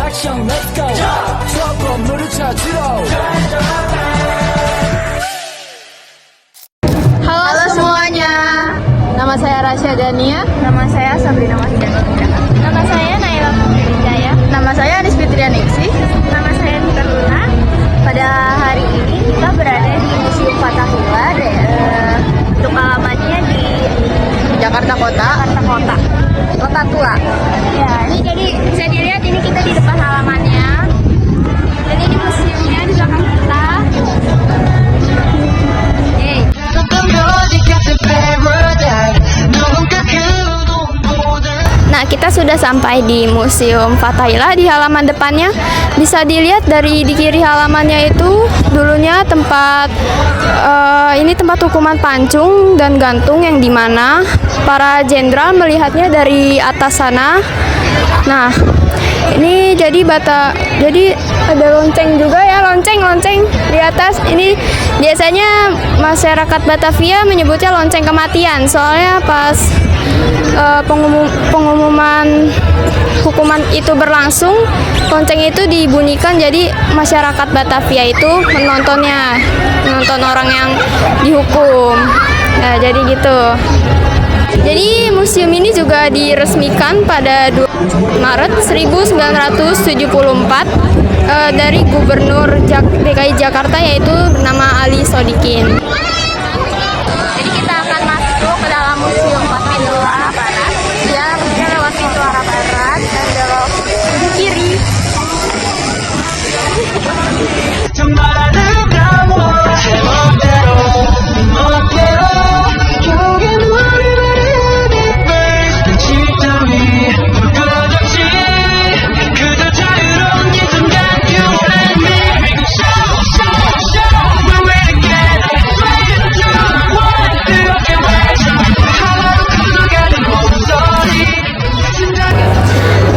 action let's go 저 건물을 찾으러 Halo semuanya, nama saya Rasya Dania. Nama saya Sabrina Mahidana. Nama saya Naila Wijaya. Nama saya Anis Fitrianingsih. Nama saya Nita Luna. Pada hari ini kita berada di Museum Fathahillah, untuk alamatnya di Jakarta Kota. Kota Tua. Ya, ini jadi bisa dilihat ini kita di depan halamannya. Jadi ini museumnya di belakang kita. Yeay. Nah, kita sudah sampai di Museum Fathahillah. Di halaman depannya bisa dilihat dari di kiri halamannya itu dulunya tempat ini tempat hukuman pancung dan gantung yang dimana para jenderal melihatnya dari atas sana. Nah, ini jadi ada lonceng juga ya, lonceng di atas. Ini biasanya masyarakat Batavia menyebutnya lonceng kematian, soalnya pas pengumuman hukuman itu berlangsung, lonceng itu dibunyikan, jadi masyarakat Batavia itu menonton orang yang dihukum. Nah, jadi gitu. Jadi museum ini juga diresmikan pada 2 Maret 1974 dari Gubernur DKI Jakarta, yaitu bernama Ali Sodikin. Jadi kita akan masuk ke dalam Museum Fathahillah arah barat. Ya, kita lewat pintu arah barat dan belok di kiri.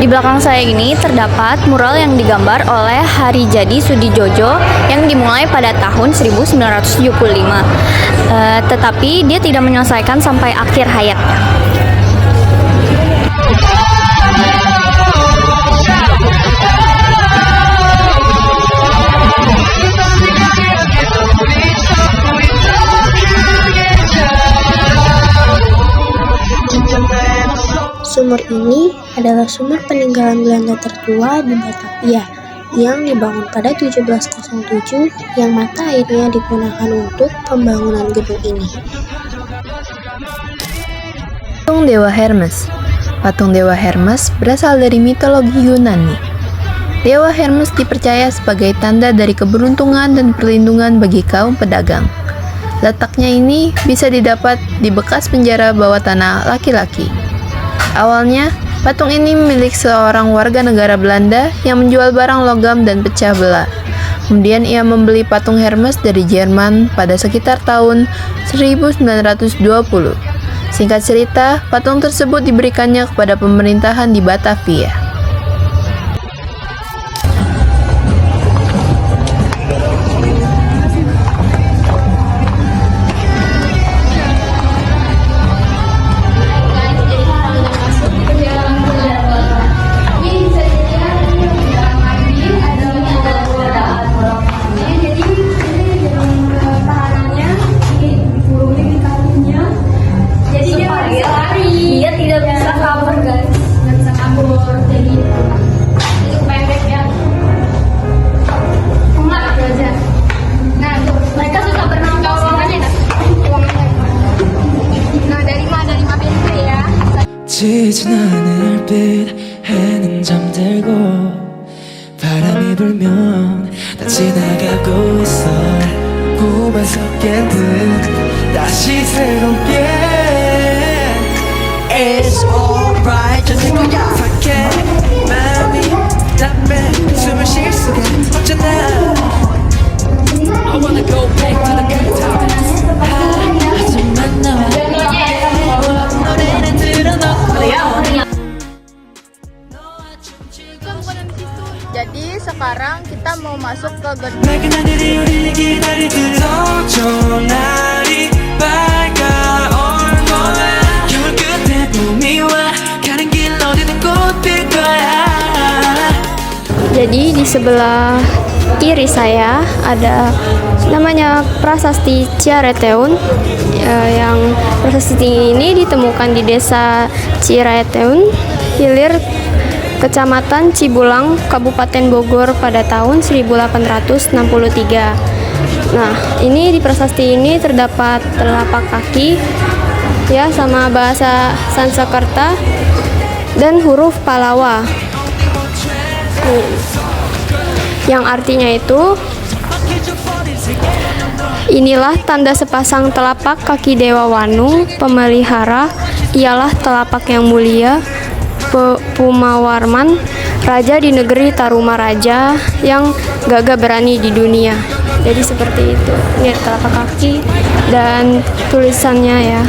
Di belakang saya ini terdapat mural yang digambar oleh Harijadi Sudijodjo yang dimulai pada tahun 1975. Tetapi dia tidak menyelesaikan sampai akhir hayatnya. Sumur ini adalah sumur peninggalan Belanda tertua di Batavia yang dibangun pada 1707 yang mata airnya digunakan untuk pembangunan gedung ini. Patung Dewa Hermes. Patung Dewa Hermes berasal dari mitologi Yunani. Dewa Hermes dipercaya sebagai tanda dari keberuntungan dan perlindungan bagi kaum pedagang. Letaknya ini bisa didapat di bekas penjara bawah tanah laki-laki. Awalnya, patung ini milik seorang warga negara Belanda yang menjual barang logam dan pecah belah. Kemudian ia membeli patung Hermes dari Jerman pada sekitar tahun 1920. Singkat cerita, patung tersebut diberikannya kepada pemerintahan di Batavia. 지진 하늘빛 해는 잠들고 바람이 불면 다 지나가고 있어 꿈에서 깬 듯 다시 새롭게 It's alright 저 친구야 밖에 마음이 답해 숨을 쉴 수가 없잖아 I wanna go back to the good times 하지만 너와 노래는 Jadi sekarang kita mau masuk ke gedung. di sebelah kiri saya ada namanya Prasasti Ciareteun. Yang prasasti ini ditemukan di desa Ciareteun, Hilir, Kecamatan Cibulang, Kabupaten Bogor pada tahun 1863. Nah, ini di prasasti ini terdapat telapak kaki ya sama bahasa Sanskerta dan huruf Palawa. Yang artinya itu, inilah tanda sepasang telapak kaki Dewa Wanu, pemelihara, ialah telapak yang mulia, Pumawarman, raja di negeri Tarumaraja yang gagah berani di dunia. Jadi seperti itu. Ini telapak kaki dan tulisannya ya.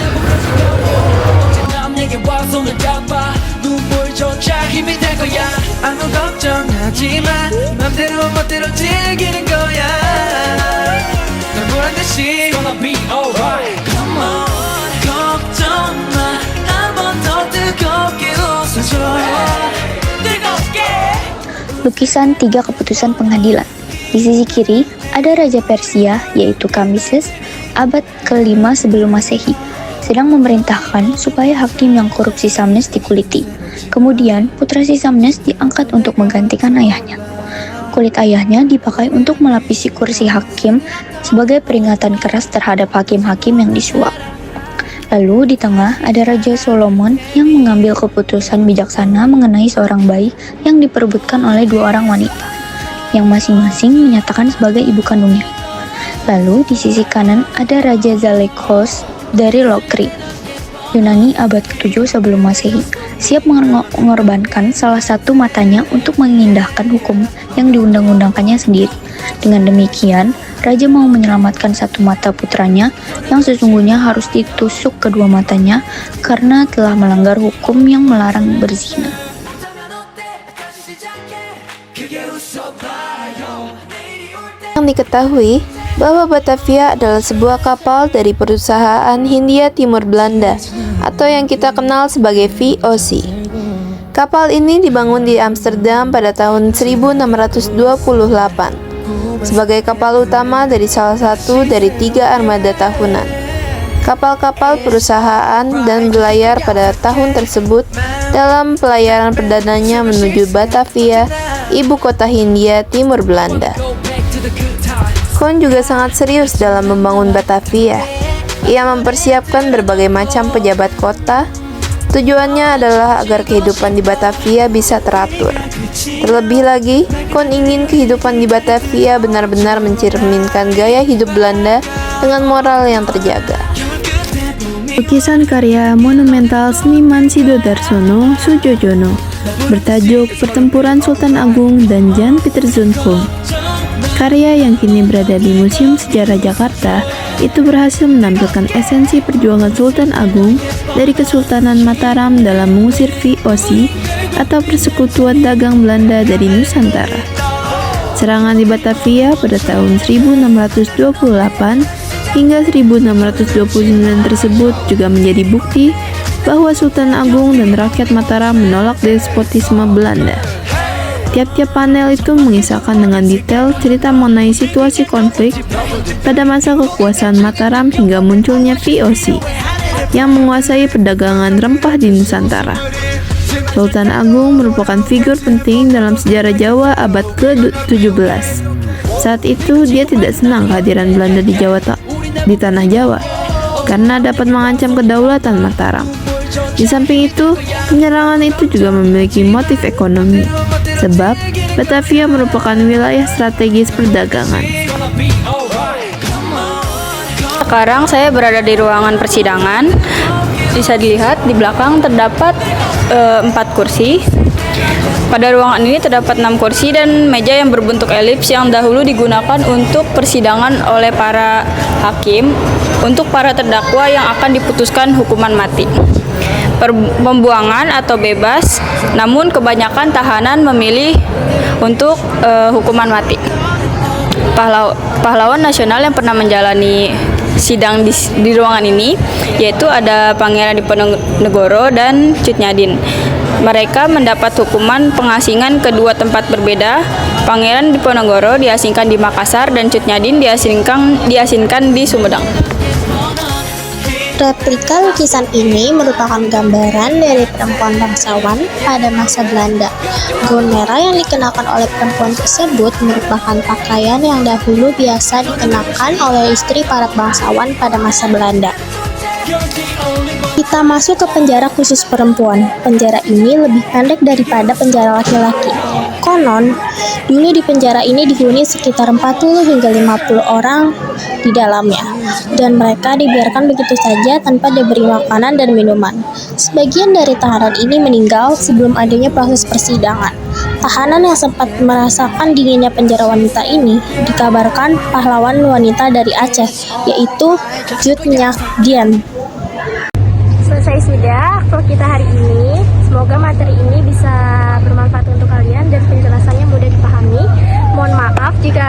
Lukisan 3 keputusan pengadilan. Di sisi kiri ada Raja Persia yaitu Kambises abad ke-5 sebelum Masehi sedang memerintahkan supaya hakim yang korupsi Samnes dikuliti. Kemudian putra si Samnes diangkat untuk menggantikan ayahnya. Kulit ayahnya dipakai untuk melapisi kursi hakim sebagai peringatan keras terhadap hakim-hakim yang disuap. Lalu di tengah ada Raja Solomon yang mengambil keputusan bijaksana mengenai seorang bayi yang diperebutkan oleh 2 orang wanita, yang masing-masing menyatakan sebagai ibu kandungnya. Lalu di sisi kanan ada Raja Zaleukos dari Lokri, Yunani abad ke-7 sebelum Masehi, siap mengorbankan salah satu matanya untuk mengindahkan hukum yang diundang-undangkannya sendiri. Dengan demikian, Raja mau menyelamatkan satu mata putranya yang sesungguhnya harus ditusuk kedua matanya karena telah melanggar hukum yang melarang berzina. Yang diketahui bahwa Batavia adalah sebuah kapal dari perusahaan Hindia Timur Belanda atau yang kita kenal sebagai VOC. Kapal ini dibangun di Amsterdam pada tahun 1628 sebagai kapal utama dari salah satu dari 3 armada tahunan. Kapal-kapal perusahaan dan berlayar pada tahun tersebut dalam pelayaran perdananya menuju Batavia, ibu kota Hindia Timur Belanda. Koen juga sangat serius dalam membangun Batavia. Ia mempersiapkan berbagai macam pejabat kota. Tujuannya adalah agar kehidupan di Batavia bisa teratur. Terlebih lagi, Koen ingin kehidupan di Batavia benar-benar mencerminkan gaya hidup Belanda dengan moral yang terjaga. Lukisan karya monumental seniman Sido Darsono Sujojono bertajuk Pertempuran Sultan Agung dan Jan Pieter Zoon. Karya yang kini berada di Museum Sejarah Jakarta itu berhasil menampilkan esensi perjuangan Sultan Agung dari Kesultanan Mataram dalam mengusir VOC atau Persekutuan Dagang Belanda dari Nusantara. Serangan di Batavia pada tahun 1628 hingga 1629 tersebut juga menjadi bukti bahwa Sultan Agung dan rakyat Mataram menolak despotisme Belanda. Tiap-tiap panel itu mengisahkan dengan detail cerita mengenai situasi konflik pada masa kekuasaan Mataram hingga munculnya VOC yang menguasai perdagangan rempah di Nusantara. Sultan Agung merupakan figur penting dalam sejarah Jawa abad ke-17. Saat itu dia tidak senang kehadiran Belanda di tanah Jawa karena dapat mengancam kedaulatan Mataram. Di samping itu, penyerangan itu juga memiliki motif ekonomi, sebab Batavia merupakan wilayah strategis perdagangan. Sekarang saya berada di ruangan persidangan. Bisa dilihat di belakang terdapat 4 kursi. Pada ruangan ini terdapat 6 kursi dan meja yang berbentuk elips yang dahulu digunakan untuk persidangan oleh para hakim untuk para terdakwa yang akan diputuskan hukuman mati, pembuangan atau bebas, namun kebanyakan tahanan memilih untuk hukuman mati. Pahlawan nasional yang pernah menjalani sidang di ruangan ini yaitu ada Pangeran Diponegoro dan Cut Nyadin. Mereka mendapat hukuman pengasingan ke dua tempat berbeda. Pangeran Diponegoro diasingkan di Makassar dan Cut Nyadin diasingkan di Sumedang. Replika lukisan ini merupakan gambaran dari perempuan bangsawan pada masa Belanda. Gaun merah yang dikenakan oleh perempuan tersebut merupakan pakaian yang dahulu biasa dikenakan oleh istri para bangsawan pada masa Belanda. Kita masuk ke penjara khusus perempuan. Penjara ini lebih pendek daripada penjara laki-laki. Konon, dulu di penjara ini dihuni sekitar 40 hingga 50 orang di dalamnya, dan mereka dibiarkan begitu saja tanpa diberi makanan dan minuman. Sebagian dari tahanan ini meninggal sebelum adanya proses persidangan. Tahanan yang sempat merasakan dinginnya penjara wanita ini dikabarkan pahlawan wanita dari Aceh, yaitu Cut Nyadin. Selesai sudah vlog kita hari ini. Semoga materi ini bisa bermanfaat untuk kalian dan penjelasannya mudah dipahami. Mohon maaf jika